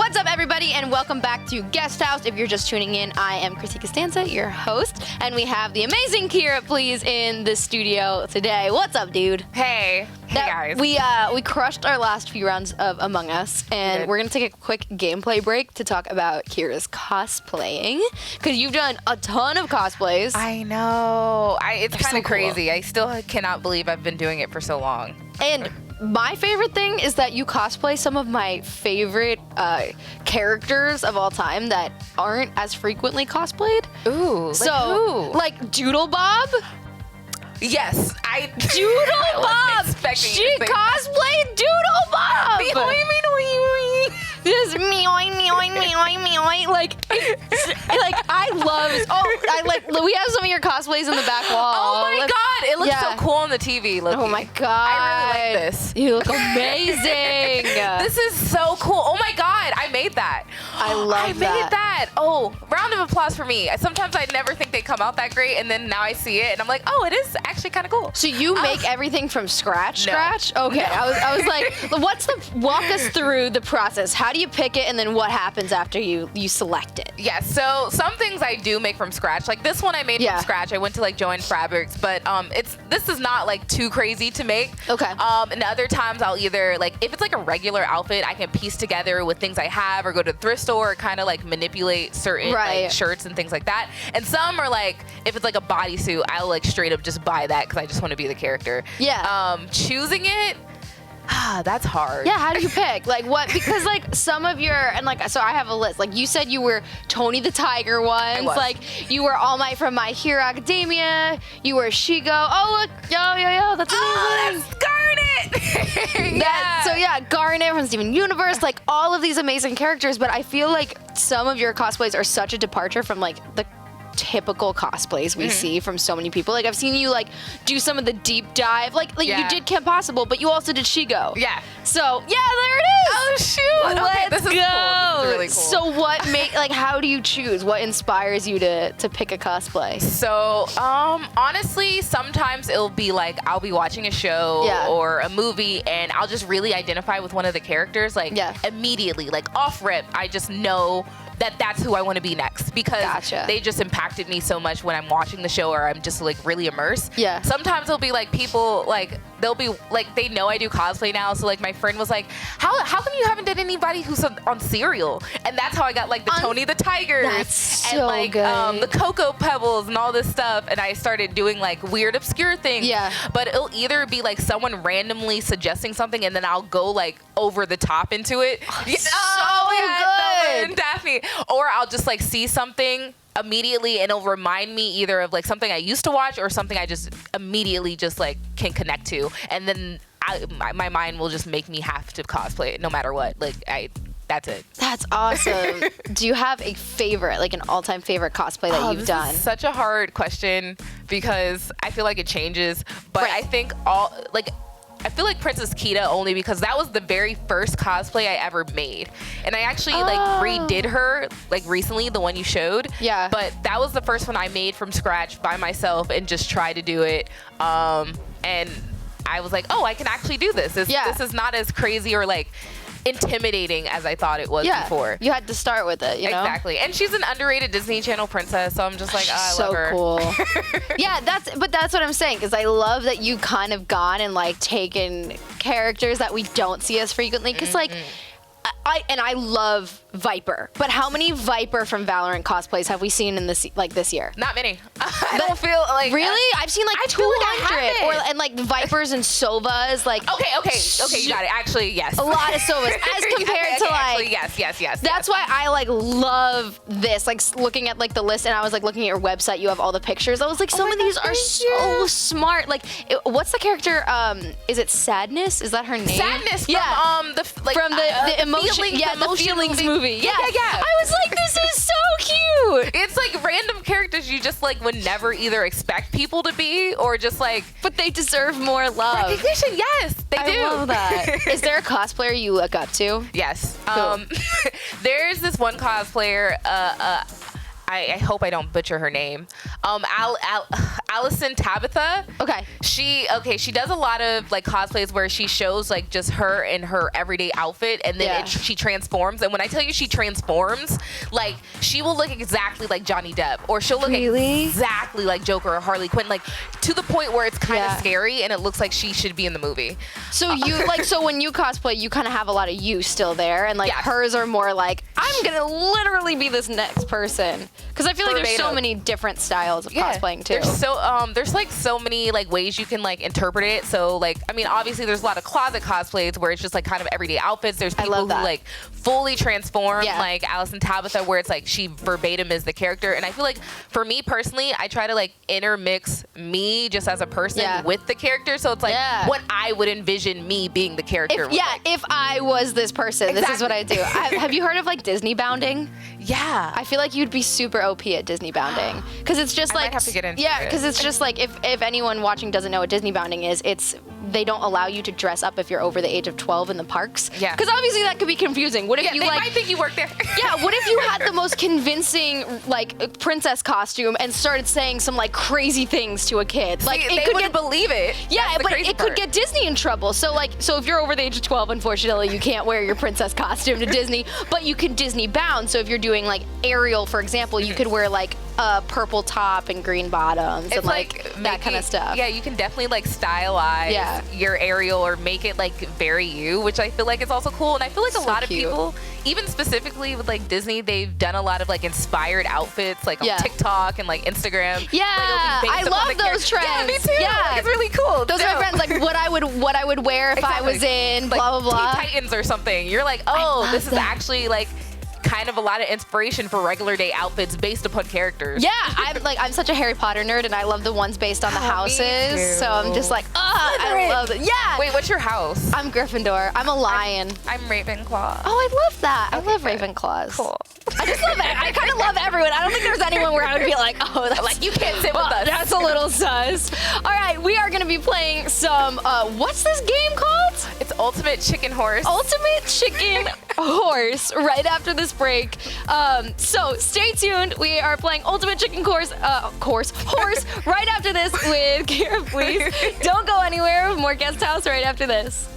What's up, everybody, and welcome back to Guest House. If you're just tuning in, I am Chrissy Costanza, your host, and we have the amazing Kiera, please, in the studio today. What's up, dude? Hey guys. We crushed our last few rounds of Among Us, and we're gonna take a quick gameplay break to talk about Kiera's cosplaying, because you've done a ton of cosplays. I know. It's kind of so cool. crazy. I still cannot believe I've been doing it for so long. And my favorite thing is that you cosplay some of my favorite characters of all time that aren't as frequently cosplayed. Ooh, like Doodlebob. Yes, Doodlebob. She cosplayed Doodlebob. Just meoing. Like I love. We have some of your cosplays in the back wall. Oh my god, it looks so cool on the TV. Look. Oh my god, I really like this. You look amazing. This is so cool. Oh my god, I made that. I made that. Oh, round of applause for me. Sometimes I never think they come out that great, and then now I see it, and I'm like, oh, it is actually kind of cool. So you make everything from scratch? No. Okay. No. I was like, walk us through the process. How do you pick it, and then what happens after you select it? Yeah, so some things I do make from scratch. Like this one I made from scratch. I went to like Joann Fabrics, but this is not like too crazy to make. Okay. And other times I'll either like, if it's like a regular outfit, I can piece together with things I have or go to the thrift store or kind of like manipulate certain like shirts and things like that. And some are like, if it's like a bodysuit, I'll like straight up just buy that because I just want to be the character. Yeah. Choosing it, that's hard. Yeah, how do you pick? Like what? Because like some of your, and like, so I have a list. Like you said you were Tony the Tiger once. I was. Like you were All Might from My Hero Academia. You were Shego. Oh look, yo, that's amazing. Oh, that's Garnet. So Garnet from Steven Universe, like all of these amazing characters, but I feel like some of your cosplays are such a departure from like the typical cosplays we see from so many people. Like I've seen you like do some of the deep dive, like you did Kim Possible, but you also did Shego. Yeah. So there it is. Oh shoot. Let's this is go. Cool. This is really cool. So how do you choose? What inspires you to pick a cosplay? So honestly, sometimes it'll be like I'll be watching a show or a movie and I'll just really identify with one of the characters like immediately, like off rip. I just know that's who I want to be next because they just impacted me so much when I'm watching the show or I'm just like really immersed. Yeah. Sometimes it'll be like people like they'll be like they know I do cosplay now, so like my friend was like, how come you haven't done anybody who's on Serial? And that's how I got like the Tony the Tiger and like the Cocoa Pebbles and all this stuff, and I started doing like weird obscure things. Yeah. But it'll either be like someone randomly suggesting something and then I'll go like over the top into it. Good. And Daphne. Or I'll just like see something immediately and it'll remind me either of like something I used to watch or something I just immediately just like can connect to, and then my mind will just make me have to cosplay it no matter what. That's it. That's awesome. Do you have a favorite, like an all-time favorite cosplay that you've done? This is such a hard question because I feel like it changes, but I think I feel like Princess Kida only because that was the very first cosplay I ever made. And I actually like redid her like recently, the one you showed. Yeah. But that was the first one I made from scratch by myself and just tried to do it. And I was like, oh, I can actually do this. This is not as crazy or like intimidating as I thought it was before. You had to start with it, you know? Exactly. And she's an underrated Disney Channel princess, so I'm just like, I love her. So cool. Yeah, that's what I'm saying, because I love that you kind of gone and like taken characters that we don't see as frequently, because like I love Viper, but how many Viper from Valorant cosplays have we seen in this year? Not many. I don't feel like really. I've seen like 200, and like the Vipers and Sovas. Like okay, you got it. Actually, yes, a lot of Sovas as compared to like actually, yes. That's why I like love this. Like looking at like the list, and I was like looking at your website. You have all the pictures. I was like, some of these are so smart. Like, what's the character? Is it Sadness? Is that her name? Sadness. From the emotion. The Feelings movie. Yeah. I was like, this is so cute. It's like random characters you just like would never either expect people to be or just like. But they deserve more love. Recognition, yes, they do. I love that. Is there a cosplayer you look up to? Yes. There's this one cosplayer. I hope I don't butcher her name. Allison Tabitha. Okay. She does a lot of like cosplays where she shows like just her in her everyday outfit, and then she transforms. And when I tell you she transforms, like she will look exactly like Johnny Depp, or she'll look exactly like Joker or Harley Quinn, like to the point where it's kind of scary and it looks like she should be in the movie. So you like, so when you cosplay, you kind of have a lot of you still there, and like hers are more like, I'm gonna literally be this next person, because I feel like there's so many different styles of cosplaying too. There's like so many like ways you can like interpret it. So like, I mean, obviously there's a lot of closet cosplays where it's just like kind of everyday outfits. There's people who like fully transform, like Allison Tabitha, where it's like she verbatim is the character. And I feel like for me personally, I try to like intermix me just as a person with the character. So it's like what I would envision me being the character. If I was this person, this is what I do. Have you heard of like Disney bounding? Yeah. I feel like you'd be super OP at Disney bounding, because it's just like, I might have to get into because it's just like, if anyone watching doesn't know what Disney bounding is, they don't allow you to dress up if you're over the age of 12 in the parks. Yeah. Because obviously that could be confusing. What if you they like? might think you work there. What if you had the most convincing like princess costume and started saying some like crazy things to a kid? Like they wouldn't believe it. Yeah, but it could get Disney in trouble. So if you're over the age of 12, unfortunately, you can't wear your princess costume to Disney, but you can Disney bound. So if you're doing like Ariel, for example, you could wear like a purple top and green bottoms and like that kind of stuff. Yeah, you can definitely like stylize your Ariel or make it like very you, which I feel like is also cool. And I feel like a lot of people, even specifically with like Disney, they've done a lot of like inspired outfits like on TikTok and like Instagram. Yeah, I love those trends. Yeah, me too. Yeah, like, it's really cool. Those are my friends, like what I would wear if I was in blah blah blah. Teen Titans or something. You're like, oh, this is actually like kind of a lot of inspiration for regular day outfits based upon characters. Yeah, I'm such a Harry Potter nerd, and I love the ones based on the houses. So I'm just like, I love it. Yeah. Wait, what's your house? I'm Gryffindor. I'm a lion. I'm Ravenclaw. Oh, I love that. I love Ravenclaws. Cool. I just love it. I kind of love everyone. I don't think there's anyone where I would be like, oh, that's like you can't sit with us. That's a little sus. All right, we are gonna be playing some. What's this game called? It's Ultimate Chicken Horse. Ultimate Chicken Horse. Right after this break. So stay tuned. We are playing Ultimate Chicken Horse right after this with Kiera, please. Don't go anywhere. More Guest House right after this.